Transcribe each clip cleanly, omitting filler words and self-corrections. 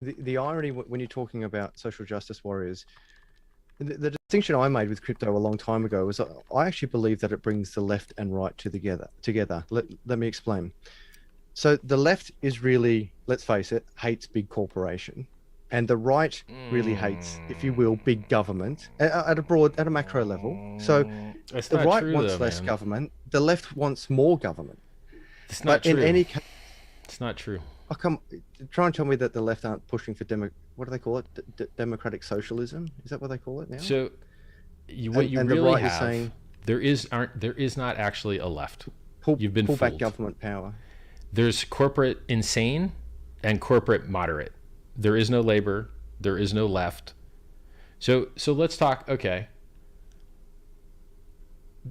The irony when you're talking about social justice warriors, the distinction I made with crypto a long time ago was I actually believe that it brings the left and right together. Let me explain. So the left is really, let's face it, hates big corporation. And the right really hates, if you will, big government at a macro level. So That's the not right true, wants though, less man. government. The left wants more government. It's not But in true. any case, It's not true. try and tell me that the left aren't pushing for what do they call it? Democratic socialism? Is that what they call it now? So what you And the really right is have, saying there is not actually a left. pull You've been pull back fooled. government power. There's corporate insane and corporate moderate. There is no labor. There is no left. So let's talk. Okay,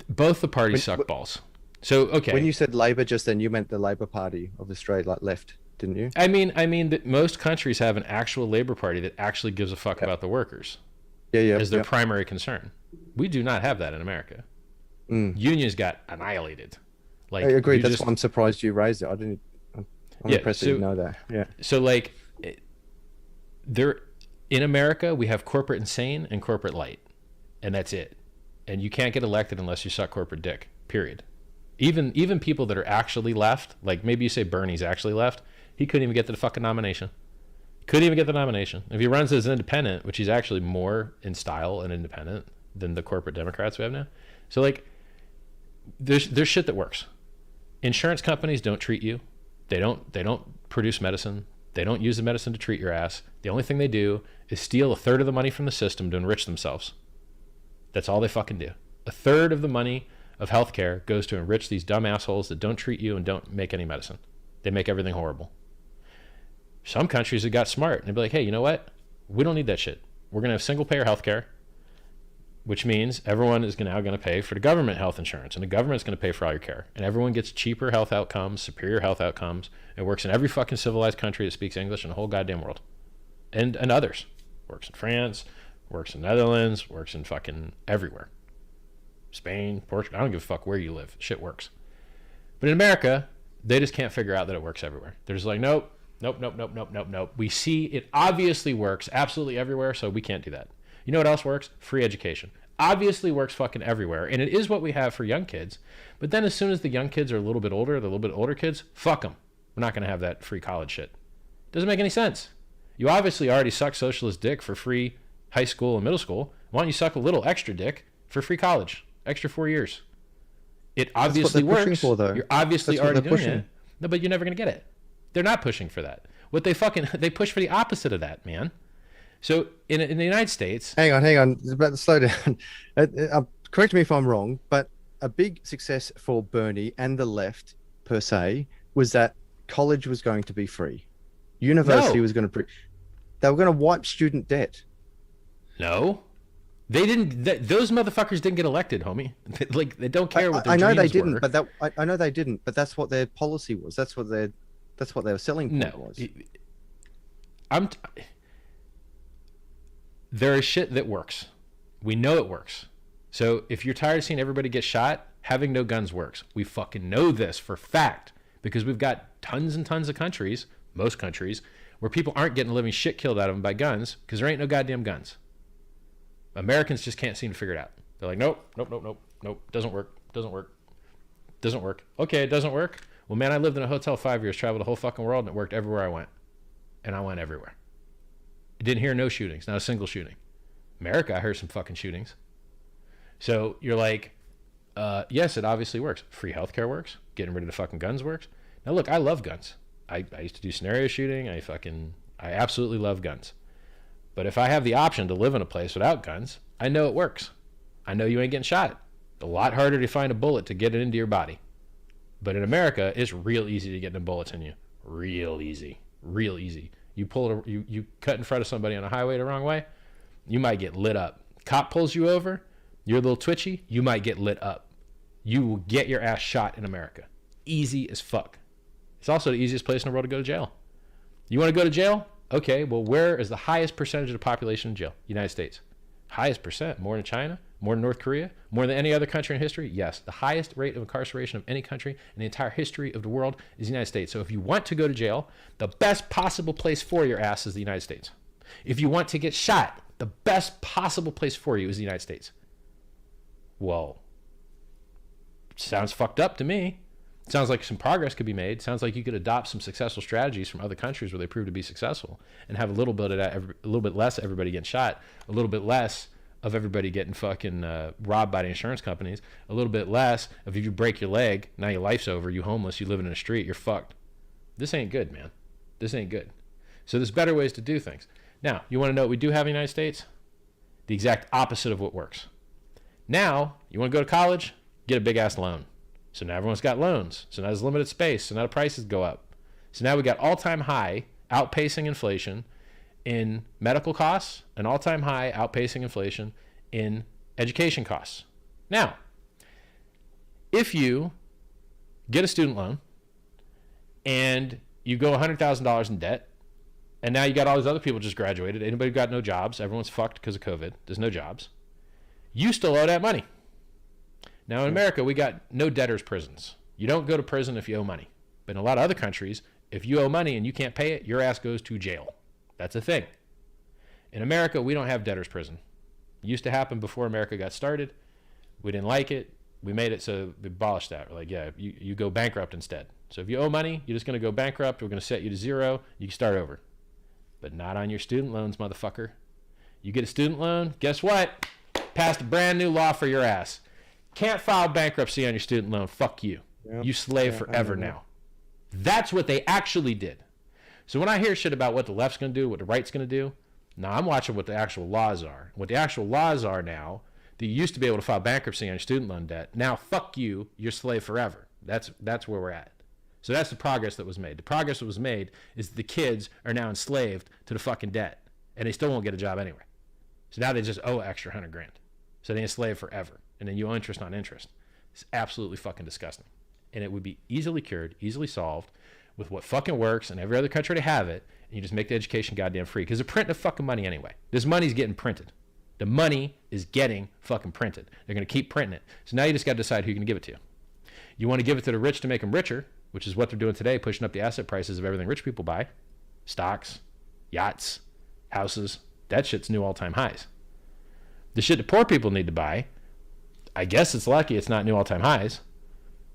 both the parties suck balls. So okay, When you said Labor just then, you meant the Labor Party of Australia, like left, didn't you? I mean that most countries have an actual labor party that actually gives a fuck about the workers Yeah, as their primary concern. We do not have that in America. Unions got annihilated. Like, I agree. you That's just- why I'm surprised you raised it. I'm Yeah, impressed that you know that. Yeah. So like, there in America we have corporate insane and corporate light, and that's it. And you can't get elected unless you suck corporate dick. Period. Even people that are actually left, like maybe you say Bernie's actually left, he couldn't even get the fucking nomination. Couldn't even get the nomination. If he runs as independent, which he's actually more in style and independent than the corporate Democrats we have now. So like, there's shit that works. Insurance companies don't treat you. They don't produce medicine. They don't use the medicine to treat your ass. The only thing they do is steal a third of the money from the system to enrich themselves. That's all they fucking do. A third of the money of healthcare goes to enrich these dumb assholes that don't treat you and don't make any medicine. They make everything horrible. Some countries have got smart and they'd be like, hey, you know what? We don't need that shit. We're going to have single payer healthcare, which means everyone is now going to pay for the government health insurance, and the government's going to pay for all your care. And everyone gets cheaper health outcomes, superior health outcomes. It works in every fucking civilized country that speaks English in the whole goddamn world. And others. Works in France, works in Netherlands, works in fucking everywhere. Spain, Portugal, I don't give a fuck where you live. Shit works. But in America, they just can't figure out that it works everywhere. They're just like, nope. We see it obviously works absolutely everywhere, so we can't do that. You know what else works? Free education. Obviously works fucking everywhere, and it is what we have for young kids. But then as soon as the young kids are a little bit older, the little bit older kids, fuck them. We're not going to have that free college shit. Doesn't make any sense. You obviously already suck socialist dick for free high school and middle school. Why don't you suck a little extra dick for free college? Extra 4 years. It obviously works. For, though. You're obviously That's already doing pushing. it. No, but you're never going to get it. They're not pushing for that. What they push for the opposite of that, man. So in the United States, Hang on. It's about to slow down. Correct me if I'm wrong, but a big success for Bernie and the left per se was that college was going to be free. University was going to they were going to wipe student debt. No, they didn't. Those motherfuckers didn't get elected, homie. Like, they don't care what their I know they dreams didn't, were. but I know they didn't, but that's what their policy was. That's what their selling point was. There is shit that works. We know it works. So if you're tired of seeing everybody get shot, having no guns works. We fucking know this for fact because we've got tons and tons of countries, most countries, where people aren't getting living shit killed out of them by guns because there ain't no goddamn guns. Americans just can't seem to figure it out. They're like, nope. Doesn't work. Okay, it doesn't work. Well, man, I lived in a hotel 5 years, traveled the whole fucking world, and it worked everywhere I went. And I went everywhere. I didn't hear no shootings, not a single shooting. America, I heard some fucking shootings. So you're like, yes, it obviously works. Free healthcare works. Getting rid of the fucking guns works. Now, look, I love guns. I used to do scenario shooting. I absolutely love guns. But if I have the option to live in a place without guns, I know it works. I know you ain't getting shot. It's a lot harder to find a bullet to get it into your body. But in America, it's real easy to get the bullets in you. Real easy. You you cut in front of somebody on a highway the wrong way, you might get lit up. Cop pulls you over, you're a little twitchy, you might get lit up. You will get your ass shot in America. Easy as fuck. It's also the easiest place in the world to go to jail. You want to go to jail? Okay, well, where is the highest percentage of the population in jail? United States. Highest percent. More than China, More than North Korea? More than any other country in history? Yes. The highest rate of incarceration of any country in the entire history of the world is the United States. So if you want to go to jail, the best possible place for your ass is the United States. If you want to get shot, the best possible place for you is the United States. Well, sounds fucked up to me. Sounds like some progress could be made. Sounds like you could adopt some successful strategies from other countries where they prove to be successful and have a little bit of that, a little bit less of everybody getting shot, a little bit less of everybody getting fucking robbed by the insurance companies, a little bit less of if you break your leg, now your life's over, you homeless, you living in the street, you're fucked. This ain't good, man. This ain't good. So there's better ways to do things. Now, you want to know what we do have in the United States? The exact opposite of what works. Now, you want to go to college? Get a big-ass loan. So now everyone's got loans. So now there's limited space. So now the prices go up. So now we got all-time high, outpacing inflation in medical costs, and all-time high, outpacing inflation in education costs. Now, if you get a student loan and you go $100,000 in debt, and now you got all these other people just graduated, anybody got no jobs, everyone's fucked because of COVID, there's no jobs, you still owe that money. Now in America, we got no debtors prisons. You don't go to prison if you owe money. But in a lot of other countries, if you owe money and you can't pay it, your ass goes to jail. That's a thing. In America, we don't have debtors prison. It used to happen before America got started. We didn't like it. We made it so we abolished that. We're like, yeah, you go bankrupt instead. So if you owe money, you're just going to go bankrupt. We're going to set you to zero. You can start over. But not on your student loans, motherfucker. You get a student loan, guess what? Passed a brand new law for your ass. Can't file bankruptcy on your student loan. Fuck you. Yep. You slave forever now. That's what they actually did. So when I hear shit about what the left's going to do, what the right's going to do, now I'm watching what the actual laws are. What the actual laws are now, that you used to be able to file bankruptcy on your student loan debt. Now, fuck you, you're slave forever. That's where we're at. So that's the progress that was made. The progress that was made is the kids are now enslaved to the fucking debt, and they still won't get a job anyway. So now they just owe extra $100,000. So they enslave forever. And then you owe interest on interest. It's absolutely fucking disgusting. And it would be easily cured, easily solved with what fucking works in every other country to have it. And you just make the education goddamn free. Because they're printing the fucking money anyway. This money's getting printed. The money is getting fucking printed. They're going to keep printing it. So now you just got to decide who you're going to give it to. You want to give it to the rich to make them richer, which is what they're doing today, pushing up the asset prices of everything rich people buy. Stocks, yachts, houses. That shit's new all-time highs. The shit that poor people need to buy, I guess it's lucky it's not new all-time highs,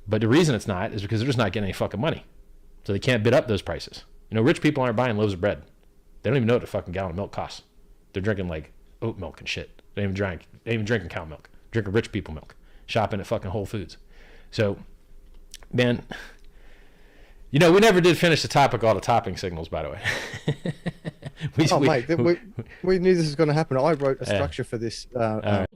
but the reason it's not is because they're just not getting any fucking money. So they can't bid up those prices. You know, rich people aren't buying loaves of bread. They don't even know what a fucking gallon of milk costs. They're drinking like oat milk and shit. They ain't even drinking cow milk. Drinking rich people milk. Shopping at fucking Whole Foods. So, man, you know, we never did finish the topic, all the topping signals, by the way. We knew this was going to happen. I wrote a structure for this.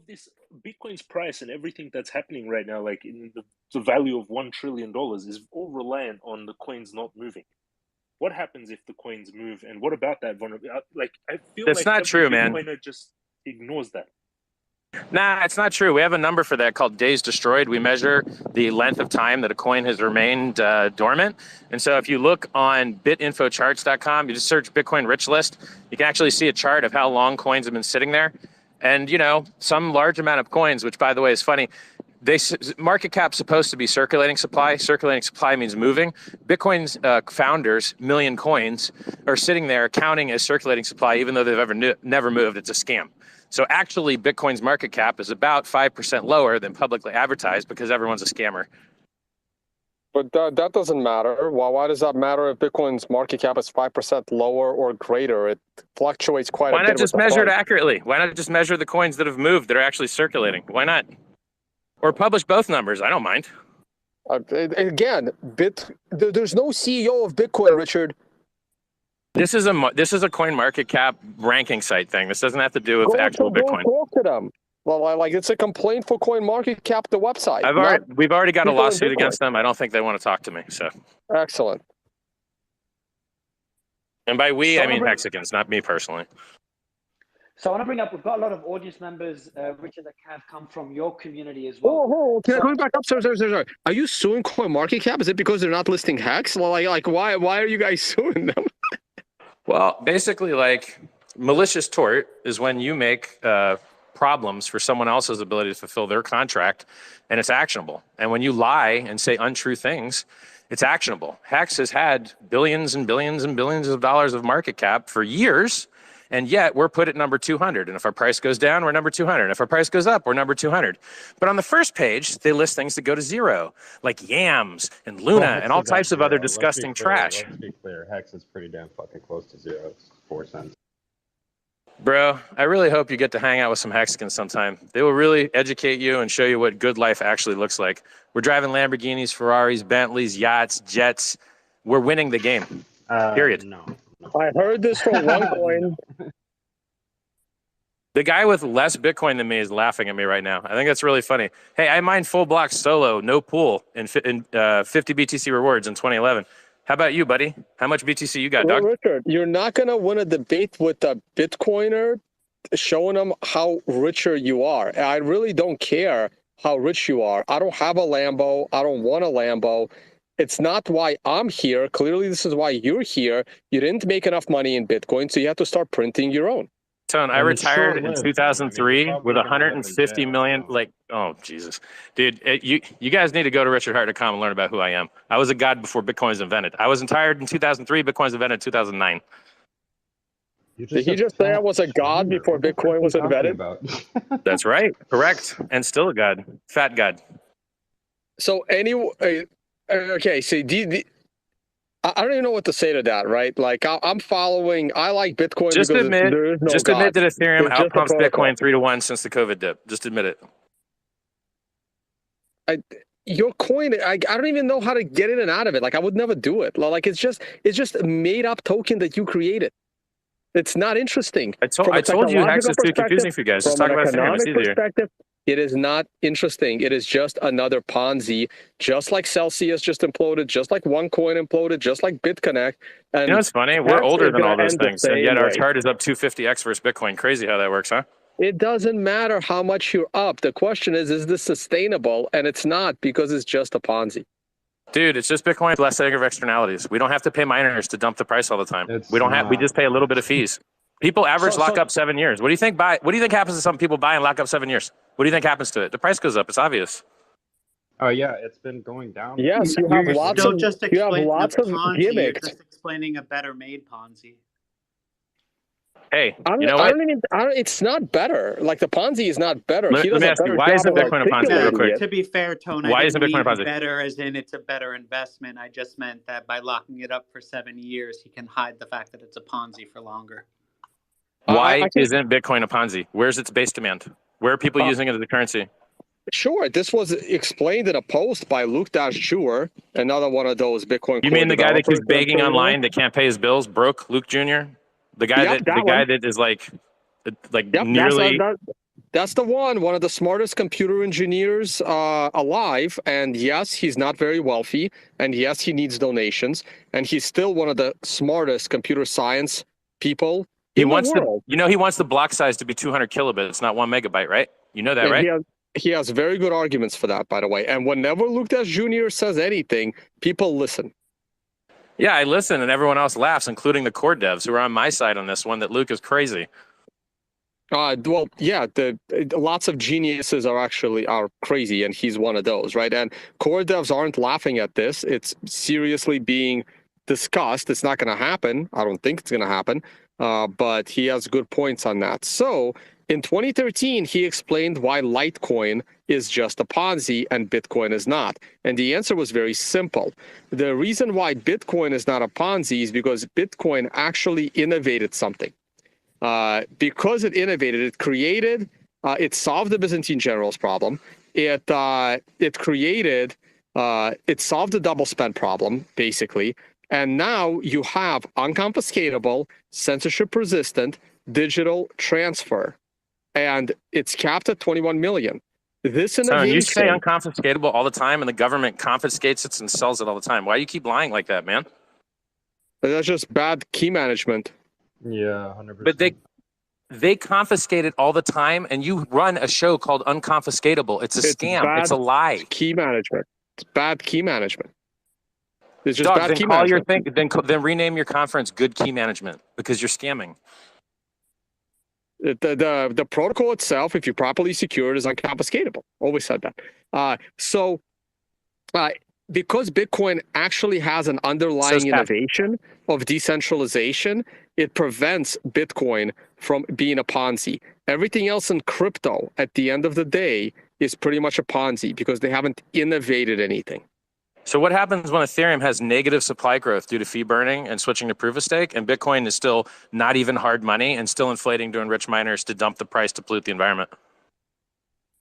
This Bitcoin's price and everything that's happening right now, like in the value of $1 trillion, is all reliant on the coins not moving. What happens if the coins move, and what about that vulnerability? Like, I feel that's like not true, man. Bitcoiner just ignores that. Nah, it's not true. We have a number for that called days destroyed. We measure the length of time that a coin has remained dormant. And so if you look on bitinfocharts.com, you just search Bitcoin rich list, you can actually see a chart of how long coins have been sitting there. And, you know, some large amount of coins, which, by the way, is funny, market cap's supposed to be circulating supply. Circulating supply means moving. Bitcoin's founders, million coins, are sitting there counting as circulating supply, even though they've never moved. It's a scam. So actually, Bitcoin's market cap is about 5% lower than publicly advertised because everyone's a scammer. But that doesn't matter. Why does that matter if Bitcoin's market cap is 5% lower or greater? It fluctuates quite a bit. Why not just measure it accurately? Why not just measure the coins that have moved that are actually circulating? Why not? Or publish both numbers. I don't mind. Again, there's no CEO of Bitcoin, Richard. This is a coin market cap ranking site thing. This doesn't have to do with actual Bitcoin. Talk to them. Well, like, it's a complaint for Coin Market Cap, the website. We've already got a lawsuit against them. I don't think they want to talk to me. So excellent. And by we, I mean Mexicans, not me personally. So I want to bring up, we've got a lot of audience members, Richard, that have come from your community as well. Going back up, sorry. Are you suing Coin Market Cap? Is it because they're not listing hacks? Well, like why are you guys suing them? Well, basically, like, malicious tort is when you make problems for someone else's ability to fulfill their contract, and it's actionable. And when you lie and say untrue things, it's actionable. Hex has had billions and billions and billions of dollars of market cap for years, and yet we're put at number 200. And if our price goes down, we're number 200. And if our price goes up, we're number 200. But on the first page, they list things that go to zero, like yams and Luna and all types of other disgusting trash. Let's be clear, Hex is pretty damn fucking close to zero. It's 4 cents. Bro, I really hope you get to hang out with some Hexicans sometime. They will really educate you and show you what good life actually looks like. We're driving Lamborghinis, Ferraris, Bentleys, yachts, jets. We're winning the game. Period. No. I heard this from OneCoin. The guy with less Bitcoin than me is laughing at me right now. I think that's really funny. Hey, I mined full block solo, no pool, in 50 BTC rewards in 2011. How about you, buddy? How much BTC you got, dog? Richard, you're not going to win a debate with a Bitcoiner showing them how richer you are. I really don't care how rich you are. I don't have a Lambo. I don't want a Lambo. It's not why I'm here. Clearly, this is why you're here. You didn't make enough money in Bitcoin, so you have to start printing your own. Tone, I retired in 2003 with 150 million. Like, oh, Jesus. Dude, you guys need to go to richardhart.com and learn about who I am. I was a god before Bitcoin was invented. I was retired in 2003. Bitcoin was invented in 2009. Did he just say I was a god before Bitcoin was invented? That's right. Correct. And still a god. Fat god. So anyway, okay, so I don't even know what to say to that, right? Like I'm following, I like Bitcoin just because admit, there is no just God. admit that Ethereum It's just a outpumps protocol. Bitcoin 3-to-1 since the COVID dip. Just admit it. Your coin, I don't even know how to get in and out of it. Like I would never do it. Like it's just a made up token that you created. It's not interesting. I told you Hex is too confusing for you guys. Just talk about Ethereum. It's easier. It is not interesting. It is just another Ponzi, just like Celsius just imploded, just like OneCoin imploded, just like BitConnect. And you know what's funny? We're older than all those end the things, and same yet our way. chart is up 250x versus Bitcoin. Crazy how that works, huh? It doesn't matter how much you're up. The question is this sustainable? And it's not, because it's just a Ponzi. Dude, it's just Bitcoin with less negative externalities. We don't have to pay miners to dump the price all the time. We just pay a little bit of fees. People average lock up 7 years. What do you think happens to some people buy and lock up 7 years? What do you think happens to it? The price goes up. It's obvious. Oh yeah, it's been going down. Yes, you have lots of just you have explaining lots a of Ponzi, gimmicks. You're just explaining a better made Ponzi. Hey, you know what? It's not better. Like the Ponzi is not better. Let me ask you, why isn't Bitcoin a Ponzi, real quick? To be fair, Tone, Why I isn't didn't Bitcoin a mean Ponzi? better as in it's a better investment. I just meant that by locking it up for 7 years, he can hide the fact that it's a Ponzi for longer. Why isn't Bitcoin a Ponzi? Where's its base demand? Where are people using it as a currency? Sure, this was explained in a post by Luke Schuer, another one of those Bitcoin. You mean the guy that keeps developers begging that online that can't pay his bills, broke Luke Jr.? The guy that is like nearly. That's the one of the smartest computer engineers alive. And yes, he's not very wealthy. And yes, he needs donations. And he's still one of the smartest computer science people. He wants the block size to be 200 kilobits, not 1 megabyte, right? You know that, right? He has very good arguments for that, by the way. And whenever Luke Jr. says anything, people listen. Yeah, I listen, and everyone else laughs, including the core devs who are on my side on this one, that Luke is crazy. Well, yeah, lots of geniuses are crazy, and he's one of those, right? And core devs aren't laughing at this. It's seriously being discussed. It's not going to happen. I don't think it's going to happen. But he has good points on that. So in 2013, he explained why Litecoin is just a Ponzi and Bitcoin is not. And the answer was very simple. The reason why Bitcoin is not a Ponzi is because Bitcoin actually innovated something. Because it innovated, it created, it solved the Byzantine generals problem. It solved the double spend problem, basically. And now you have unconfiscatable, censorship resistant, digital transfer. And it's capped at 21 million. This innovation. So you say unconfiscatable all the time and the government confiscates it and sells it all the time. Why do you keep lying like that, man? That's just bad key management. Yeah, 100%. But they confiscate it all the time, and you run a show called Unconfiscatable. It's a scam. It's a lie. Key management. It's bad key management. It's just Dog, bad then key call management. then rename your conference Good Key Management because you're scamming. The protocol itself, if you properly secure it, is unconfiscatable. Always said that. Because Bitcoin actually has an underlying innovation of decentralization, it prevents Bitcoin from being a Ponzi. Everything else in crypto, at the end of the day, is pretty much a Ponzi because they haven't innovated anything. So what happens when Ethereum has negative supply growth due to fee burning and switching to proof of stake, and Bitcoin is still not even hard money and still inflating to enrich miners to dump the price to pollute the environment?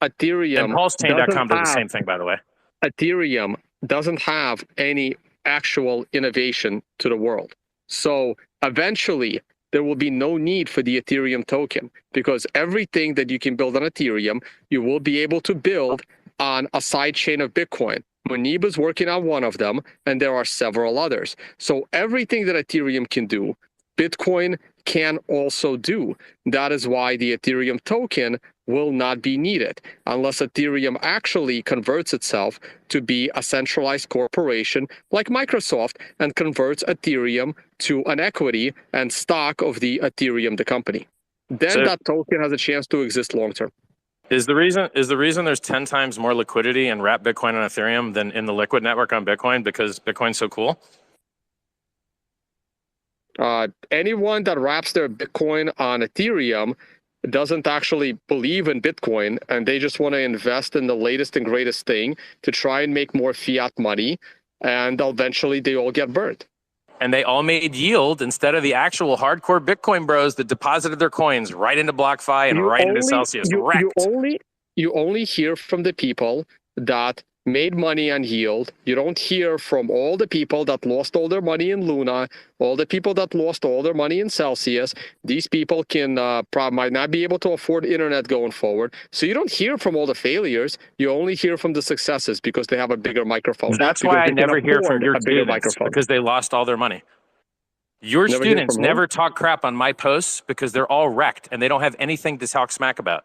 Ethereum and PulseChain.com does the same thing, by the way. Ethereum doesn't have any actual innovation to the world. So eventually there will be no need for the Ethereum token because everything that you can build on Ethereum, you will be able to build on a sidechain of Bitcoin. Munib is working on one of them, and there are several others. So everything that Ethereum can do, Bitcoin can also do. That is why the Ethereum token will not be needed unless Ethereum actually converts itself to be a centralized corporation like Microsoft and converts Ethereum to an equity and stock of the Ethereum, the company. Then that token has a chance to exist long term. Is the reason there's 10 times more liquidity in wrapped Bitcoin on Ethereum than in the liquid network on Bitcoin because Bitcoin's so cool? Anyone that wraps their Bitcoin on Ethereum doesn't actually believe in Bitcoin, and they just want to invest in the latest and greatest thing to try and make more fiat money, and eventually they all get burned. And they all made yield instead of the actual hardcore Bitcoin bros that deposited their coins right into BlockFi and into Celsius. You only hear from the people that made money on yield. You don't hear from all the people that lost all their money in Luna, all the people that lost all their money in Celsius. These people can might not be able to afford internet going forward. So you don't hear from all the failures. You only hear from the successes because they have a bigger microphone. That's why I never hear from your students because they lost all their money. Your students never talk crap on my posts because they're all wrecked and they don't have anything to talk smack about.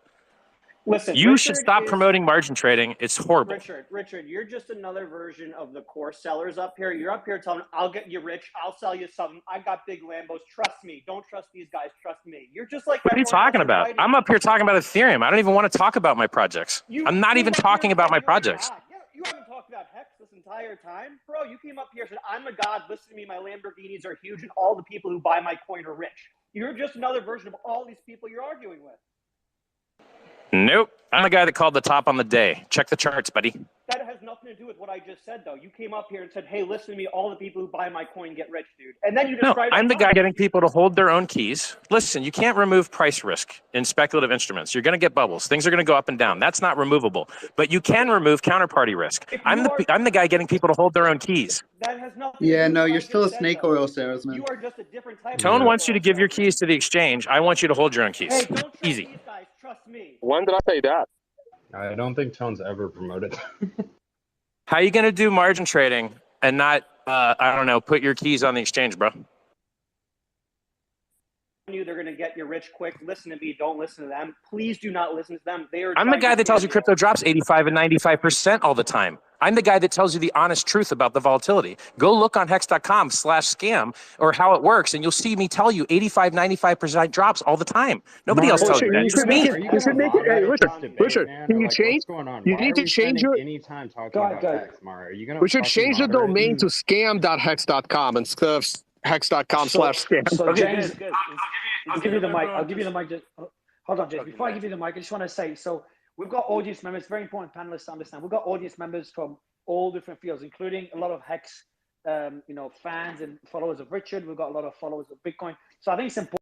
Listen, you should stop promoting margin trading. It's horrible. Richard, you're just another version of the course sellers up here. You're up here telling them, I'll get you rich. I'll sell you something. I got big Lambos. Trust me. Don't trust these guys. Trust me. You're just like, what are you talking about? I'm up here talking about Ethereum. I don't even want to talk about my projects. I'm not even talking about my projects. You haven't talked about Hex this entire time. Bro, you came up here and said, I'm a god. Listen to me. My Lamborghinis are huge and all the people who buy my coin are rich. You're just another version of all these people you're arguing with. Nope. I'm the guy that called the top on the day. Check the charts, buddy. That has nothing to do with what I just said, though. You came up here and said, hey, listen to me. All the people who buy my coin get rich, dude. And then you described... No, I'm the guy getting people to hold their own keys. Listen, you can't remove price risk in speculative instruments. You're going to get bubbles. Things are going to go up and down. That's not removable. But you can remove counterparty risk. I'm the guy getting people to hold their own keys. That has nothing to do with you're still a snake oil salesman. You are just a different type Tone wants you to give your keys to the exchange. I want you to hold your own keys. Hey, don't trust easy. These guys. Trust me. When did I say that? I don't think Tone's ever promoted. How are you going to do margin trading and not, I don't know, put your keys on the exchange, bro? They're going to get you rich quick. Listen to me. Don't listen to them. Please do not listen to them. I'm the guy that tells you crypto drops 85 and 95% all the time. I'm the guy that tells you the honest truth about the volatility. Go look on hex.com/scam or how it works, and you'll see me tell you 85, 95% drops all the time. Nobody else tells you that. Just me. You should make it. Hey, Richard, can you change? You need to change your. Anytime talking about Hex, Mara. Are you gonna? We should change the domain to scam.hex.com instead of hex.com/scam. So James, I'll give you the mic. I'll give you the mic. Just hold on, James. Before I give you the mic, I just want to say, so we've got audience members, very important panelists to understand. We've got audience members from all different fields, including a lot of Hex, fans and followers of Richard. We've got a lot of followers of Bitcoin. So I think it's important.